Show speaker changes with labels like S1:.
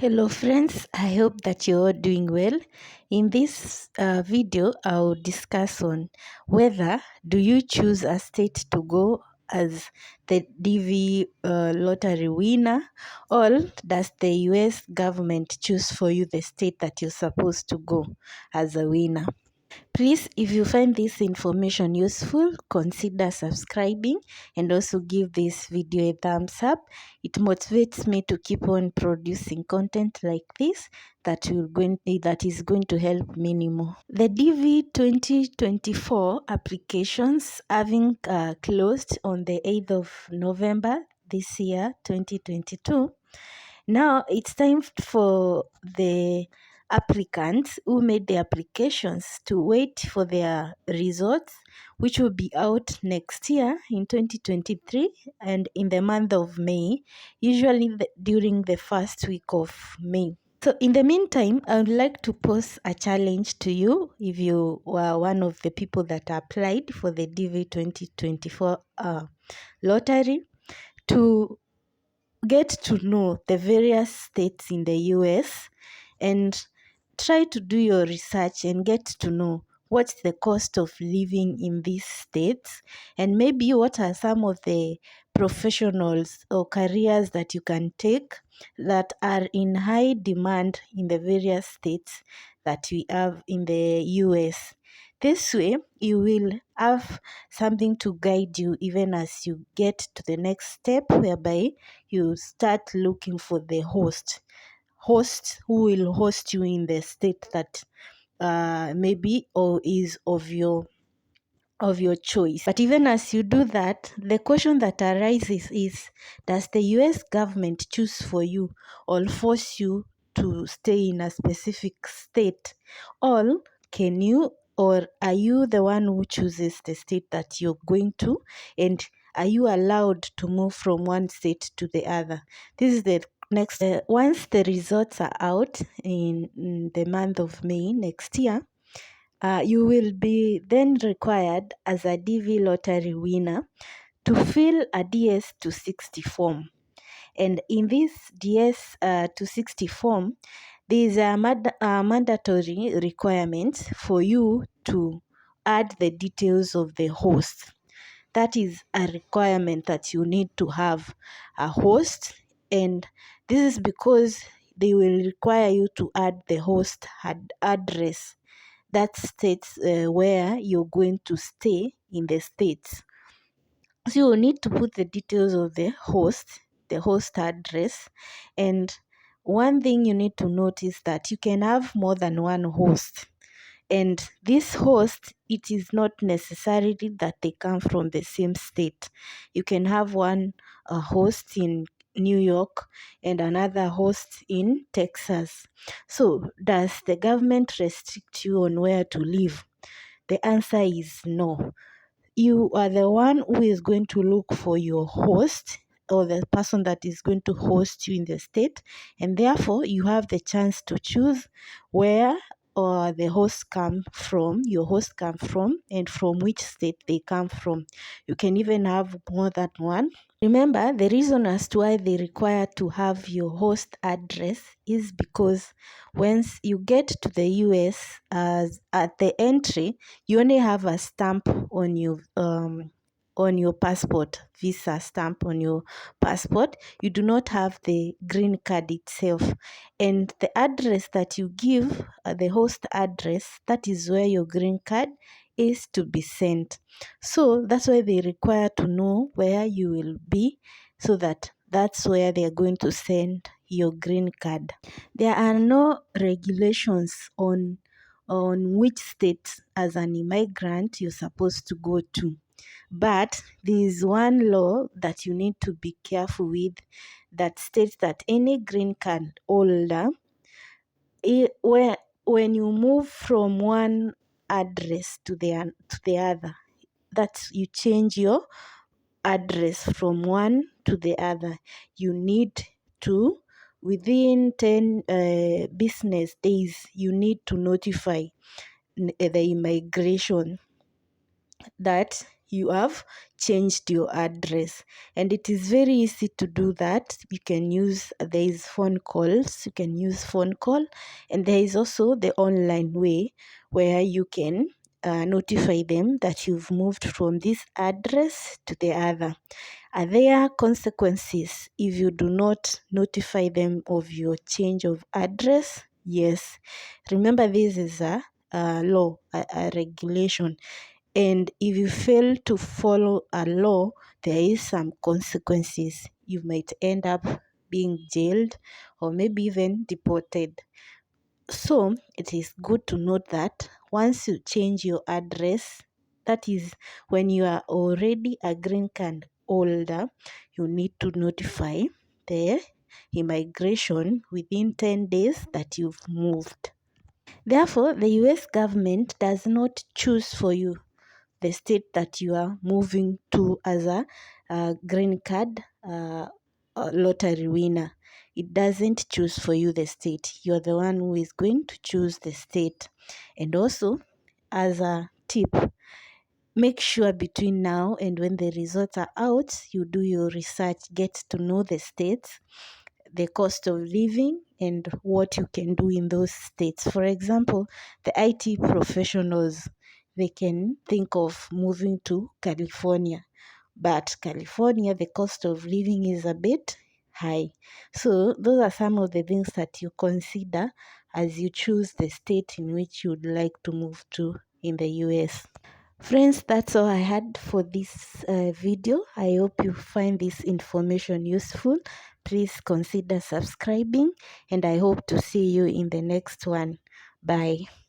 S1: Hello friends, I hope that you're all doing well. In this video, I'll discuss on whether do you choose a state to go as the DV lottery winner, or does the US government choose for you the state that you're supposed to go as a winner? Please, if you find this information useful, consider subscribing and also give this video a thumbs up. It motivates me to keep on producing content like this that is going to help many more. The DV 2024 applications having closed on the 8th of November this year, 2022. Now it's time for the applicants who made the applications to wait for their results, which will be out next year in 2023 and in the month of May, usually during the first week of May. So in the meantime, I would like to pose a challenge to you if you were one of the people that applied for the DV 2024 lottery to get to know the various states in the US and try to do your research and get to know what's the cost of living in these states, and maybe what are some of the professionals or careers that you can take that are in high demand in the various states that we have in the US. This way, you will have something to guide you even as you get to the next step, whereby you start looking for the host who will host you in the state that maybe or is of your choice. But even as you do that, the question that arises is, does the US government choose for you or force you to stay in a specific state? Or can you, or are you the one who chooses the state that you're going to? And are you allowed to move from one state to the other? This is the next. Once the results are out in the month of May next year, you will be then required as a DV lottery winner to fill a DS 260 form. And in this DS 260 form, there is a mandatory requirement for you to add the details of the host. That is a requirement that you need to have a host, and this is because they will require you to add the host address that states where you're going to stay in the states. So you will need to put the details of the host address. And one thing you need to notice that you can have more than one host. And this host, it is not necessarily that they come from the same state. You can have one host in New York and another host in Texas. So, does the government restrict you on where to live? The answer is no. You are the one who is going to look for your host or the person that is going to host you in the state, and therefore you have the chance to choose where or your host come from, and from which state they come from. You can even have more than one. Remember, the reason as to why they require to have your host address is because once you get to the US, as at the entry, you only have a stamp on your passport, visa stamp on your passport. You do not have the green card itself, and the address that you give, the host address, that is where your green card is to be sent. So that's why they require to know where you will be, so that that's where they are going to send your green card. There are no regulations on which state as an immigrant you're supposed to go to. But there is one law that you need to be careful with that states that any green card holder, when you move from one address to the other, that you change your address from one to the other, you need to, within 10 business days, you need to notify the immigration that you have changed your address. And it is very easy to do that. There is phone calls, you can use phone call, and there is also the online way where you can notify them that you've moved from this address to the other. Are there consequences if you do not notify them of your change of address? Yes. Remember, this is a law, a regulation. And if you fail to follow a law, there is some consequences. You might end up being jailed or maybe even deported. So it is good to note that once you change your address, that is when you are already a green card holder, you need to notify the immigration within 10 days that you've moved. Therefore, the US government does not choose for you the state that you are moving to as a green card lottery winner. It doesn't choose for you the state. You're the one who is going to choose the state. And also, as a tip, make sure between now and when the results are out, you do your research, get to know the states, the cost of living, and what you can do in those states. For example, the IT professionals, they can think of moving to California, but California, the cost of living is a bit high. So those are some of the things that you consider as you choose the state in which you'd like to move to in the US. Friends, that's all I had for this video. I hope you find this information useful. Please consider subscribing, and I hope to see you in the next one. Bye.